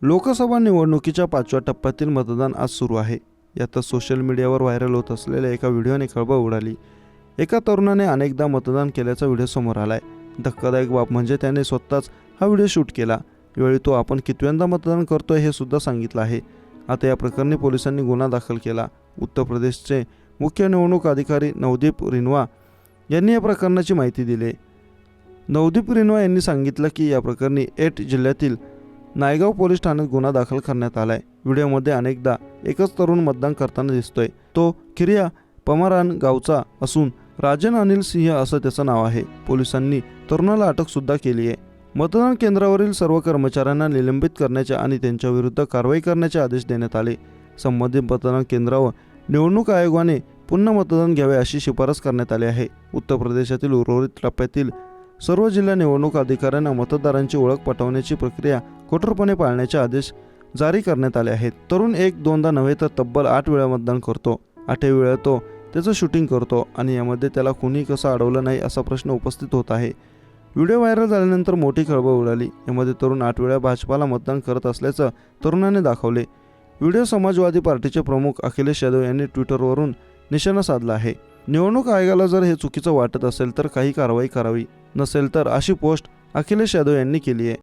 लोकसभा निवडणुकीच्या 5व्या टप्प्यातील मतदान आज सुरू आहे. यातच सोशल मीडियावर व्हायरल होत असलेल्या एका व्हिडिओने खळबळ उडाली. एका तरुणाने अनेकदा मतदान केल्याचा व्हिडिओ समोर आलाय. धक्कादायक बाब म्हणजे त्याने स्वतःच हा व्हिडिओ शूट केला. यावेळी तो आपण कितव्यांदा मतदान करतोय हे सुद्धा सांगितलं आहे. आता या प्रकरणी पोलिसांनी गुन्हा दाखल केला. उत्तर प्रदेशचे मुख्य निवडणूक अधिकारी नवदीप रिन्वा यांनी या प्रकरणाची माहिती दिली. नवदीप रिन्वा यांनी सांगितलं की या प्रकरणी एट जिल्ह्यातील नायगाव पोलीस ठाण्यात गुन्हा दाखल करण्यात आलाय. व्हिडिओमध्ये अनेकदा एकच तरुण मतदान करताना दिसतोय. तो खिरिया पमारान गावचा असून राजन अनिल सिंह असं त्याचं नाव आहे. पोलिसांनी तरुणाला अटक सुद्धा केली आहे. मतदान केंद्रावरील सर्व कर्मचाऱ्यांना निलंबित करण्याचे आणि त्यांच्या विरुद्ध कारवाई करण्याचे आदेश देण्यात आले. संबंधित मतदान केंद्रावर निवडणूक आयोगाने पुन्हा मतदान घ्यावे अशी शिफारस करण्यात आली आहे. उत्तर प्रदेशातील उर्वरित टप्प्यातील सर्व जिल्हा निवडणूक अधिकाऱ्यांना मतदारांची ओळख पटवण्याची प्रक्रिया कठोरपणे पाळण्याचे आदेश जारी करण्यात आले आहेत. तरुण एक दोनदा नव्हे तर तब्बल 8 वेळा मतदान करतो. 8 वेळा तो त्याचं शूटिंग करतो आणि यामध्ये त्याला कुणी कसं अडवलं नाही असा प्रश्न उपस्थित होत आहे. व्हिडिओ व्हायरल झाल्यानंतर मोठी खळबळ उडाली. यामध्ये तरुण 8 वेळा भाजपाला मतदान करत असल्याचं तरुणाने दाखवले. व्हिडिओ समाजवादी पार्टीचे प्रमुख अखिलेश यादव यांनी ट्विटरवरून निशाणा साधला आहे. निवडणूक आयोगाला जर हे चुकीचं वाटत असेल तर काही कारवाई करावी, नसेल तर अशी पोस्ट अखिलेश यादव यांनी केली आहे.